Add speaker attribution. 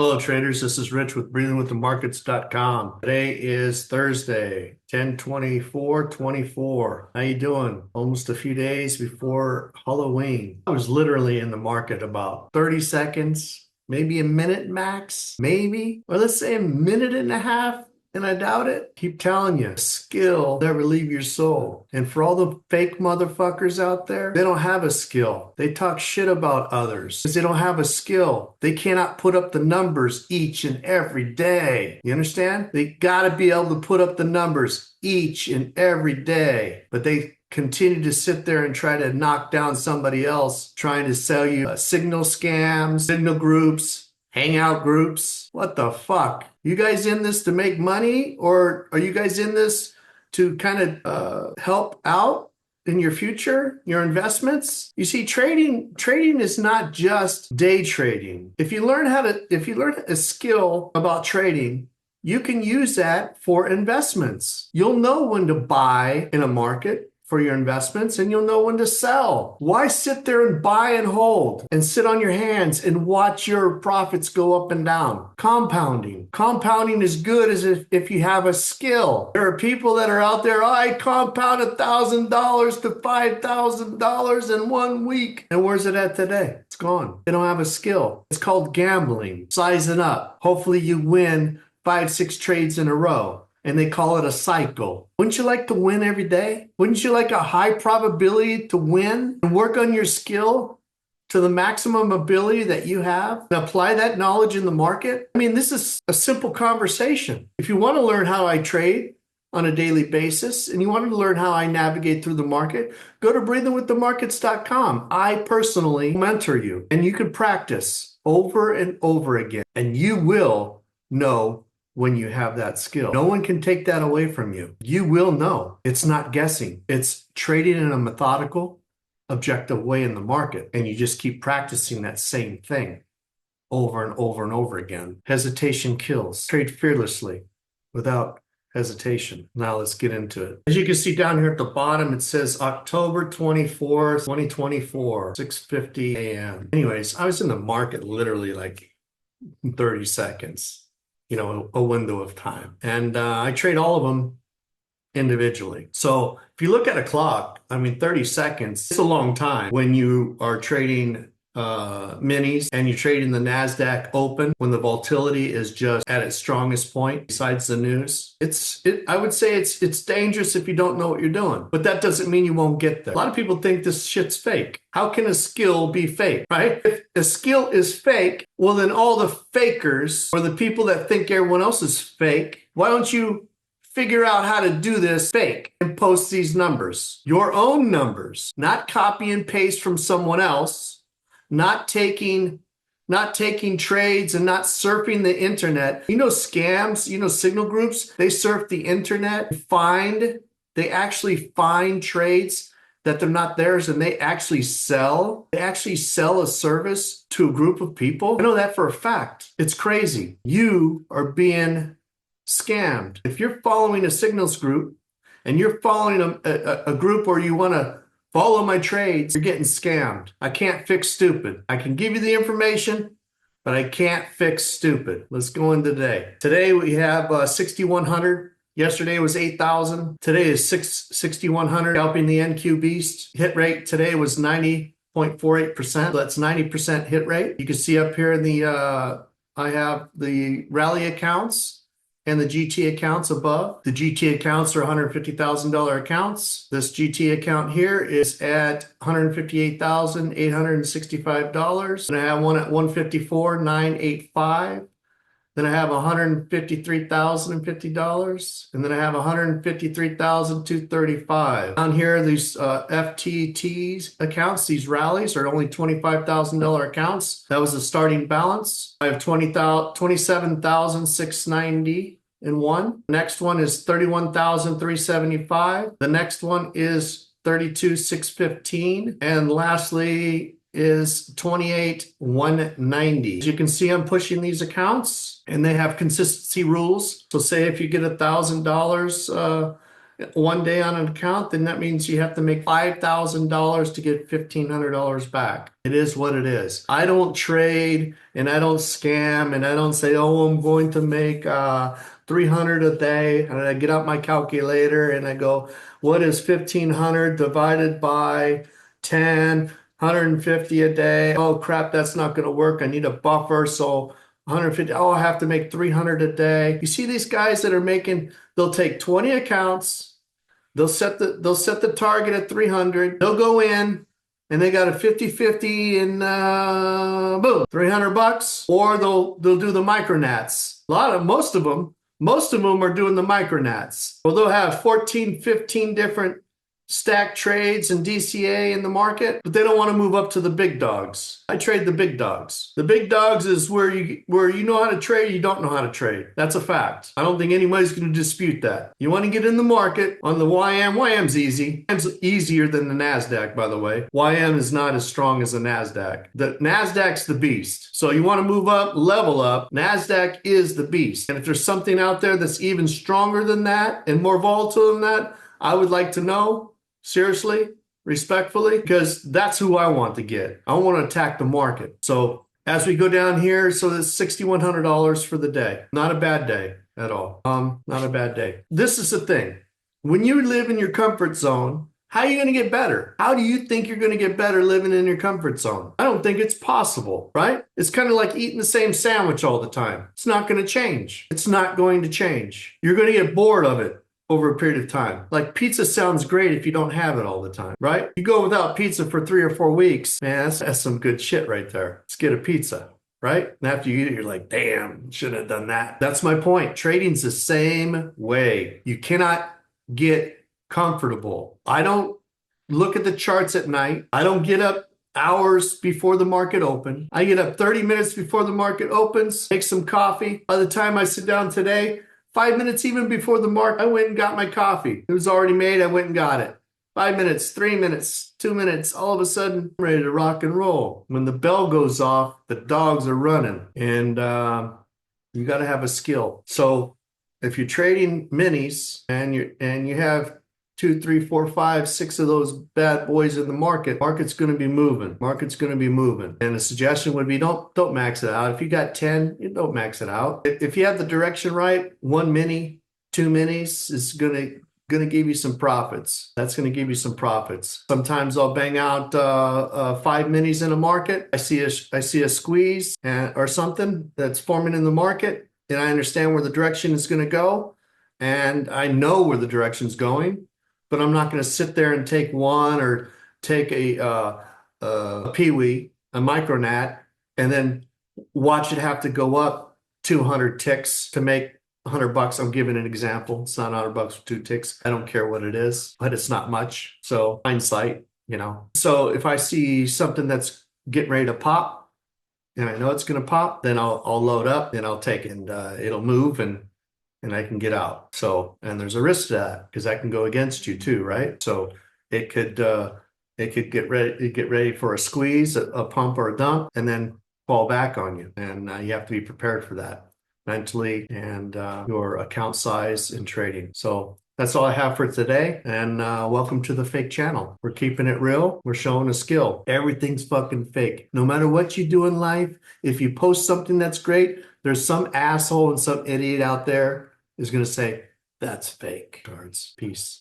Speaker 1: Hello traders, this is Rich with breathingwiththemarkets.com. Today is Thursday, 10/24/24. How you doing? Almost a few days before Halloween. I was literally in the market about 30 seconds, maybe a minute max, maybe, or let's say a minute and a half. And I doubt it. Keep telling you, skill never leave your soul. And for all the fake motherfuckers out there, they don't have a skill. They talk shit about others because they don't have a skill. They cannot put up the numbers each and every day. You understand? They got to be able to put up the numbers each and every day. But they continue to sit there and try to knock down somebody else, trying to sell you signal scams, signal groups, hangout groups. What the fuck? You guys in this to make money, or are you guys in this to kind of help out in your future, your investments? You see, trading is not just day trading. If you learn a skill about trading, you can use that for investments. You'll know when to buy in a market for your investments, and you'll know when to sell. Why sit there and buy and hold and sit on your hands and watch your profits go up and down? Compounding. Compounding is good as if you have a skill. There are people that are out there, I compound $1,000 to $5,000 in 1 week. And where's it at today? It's gone. They don't have a skill. It's called gambling, sizing up. Hopefully you win 5-6 trades in a row. And they call it a cycle. Wouldn't you like to win every day? Wouldn't you like a high probability to win and work on your skill to the maximum ability that you have and apply that knowledge in the market? I mean, this is a simple conversation. If you want to learn how I trade on a daily basis and you want to learn how I navigate through the market, go to breathingwiththemarkets.com. I personally mentor you, and you can practice over and over again, and you will know when you have that skill. No one can take that away from you. You will know. It's not guessing. It's trading in a methodical, objective way in the market. And you just keep practicing that same thing over and over and over again. Hesitation kills. Trade fearlessly without hesitation. Now let's get into it. As you can see down here at the bottom, it says October 24th, 2024, 6:50 a.m. Anyways, I was in the market literally like 30 seconds. A window of time. And I trade all of them individually. So if you look at a clock, 30 seconds, it's a long time when you are trading minis and you're trading the NASDAQ open when the volatility is just at its strongest point besides the news. I would say it's dangerous if you don't know what you're doing, but that doesn't mean you won't get there. A lot of people think this shit's fake. How can a skill be fake, right? If a skill is fake, well, then all the fakers or the people that think everyone else is fake, why don't you figure out how to do this fake and post these numbers, your own numbers, not copy and paste from someone else, not taking trades and not surfing the internet. Scams, signal groups, they surf the internet, they actually find trades that they're not theirs, and they actually sell a service to a group of people. I know that for a fact. It's crazy. You are being scammed. If you're following a signals group and you're following a group where you want to follow my trades, you're getting scammed. I can't fix stupid. I can give you the information, but I can't fix stupid. Let's go in today. Today we have 6,100. Yesterday was 8,000. Today is 6,100. Helping the NQ Beast. Hit rate today was 90.48%. That's 90% hit rate. You can see up here in the, I have the rally accounts and the GT accounts above. The GT accounts are $150,000 accounts. This GT account here is at $158,865. And I have one at $154,985. Then I have $153,050. And then I have $153,235. Down here, these FTTs accounts, these rallies are only $25,000 accounts. That was the starting balance. I have 27,690 in one. The next one is 31,375. The next one is 32,615. And lastly is 28,190. As you can see, I'm pushing these accounts and they have consistency rules. So say if you get $1,000 one day on an account, then that means you have to make $5,000 to get $1,500 back. It is what it is. I don't trade and I don't scam and I don't say, oh, I'm going to make 300 a day. And I get out my calculator and I go, what is 1,500 divided by 10? 150 a day. Oh crap, that's not going to work. I need a buffer. So 150. Oh, I have to make 300 a day. You see these guys that are making, they'll take 20 accounts. They'll set the target at 300. They'll go in and they got a 50-50 and boom, 300 bucks. Or they'll do the micronats. Most of them are doing the micronats. Well, they'll have 14, 15 different stack trades and DCA in the market, but they don't want to move up to the big dogs. I trade the big dogs. The big dogs is where you know how to trade, you don't know how to trade. That's a fact. I don't think anybody's going to dispute that. You want to get in the market on the YM. YM's easy. YM's easier than the NASDAQ, by the way. YM is not as strong as the NASDAQ. The NASDAQ's the beast. So you want to move up, level up. NASDAQ is the beast. And if there's something out there that's even stronger than that and more volatile than that, I would like to know. Seriously, respectfully, because that's who I want to get. I want to attack the market. So as we go down here, so it's $6,100 for the day. Not a bad day at all. Not a bad day. This is the thing. When you live in your comfort zone, how are you going to get better? How do you think you're going to get better living in your comfort zone? I don't think it's possible, right? It's kind of like eating the same sandwich all the time. It's not going to change. It's not going to change. You're going to get bored of it over a period of time. Like pizza sounds great if you don't have it all the time, right? You go without pizza for 3 or 4 weeks, man, that's some good shit right there. Let's get a pizza, right? And after you eat it, you're like, damn, shouldn't have done that. That's my point. Trading's the same way. You cannot get comfortable. I don't look at the charts at night. I don't get up hours before the market open. I get up 30 minutes before the market opens, make some coffee. By the time I sit down today, 5 minutes even before the market, I went and got my coffee. It was already made. I went and got it. 5 minutes, 3 minutes, 2 minutes. All of a sudden, I'm ready to rock and roll. When the bell goes off, the dogs are running. And you got to have a skill. So if you're trading minis and you have 2, 3, 4, 5, 6 of those bad boys in the market's going to be moving. Market's going to be moving. And the suggestion would be don't max it out. If you got 10, you don't max it out. If you have the direction right, 1 mini, 2 minis is going to give you some profits. That's going to give you some profits. Sometimes I'll bang out 5 minis in a market. I see a squeeze or something that's forming in the market, and I understand where the direction is going to go, and I know where the direction is going. But I'm not going to sit there and take one or take a peewee, a micronat, and then watch it have to go up 200 ticks to make 100 bucks. I'm giving an example. It's not 100 bucks for 2 ticks. I don't care what it is, but it's not much. So hindsight, you know. So if I see something that's getting ready to pop, and I know it's going to pop, then I'll load up and I'll take it, and it'll move and I can get out. So, and there's a risk to that because that can go against you too, right? So it could get ready for a squeeze, a pump or a dump, and then fall back on you. And you have to be prepared for that mentally and your account size and trading. So that's all I have for today. And welcome to the fake channel. We're keeping it real. We're showing a skill. Everything's fucking fake. No matter what you do in life, if you post something that's great, there's some asshole and some idiot out there is going to say, that's fake. Cards. Peace.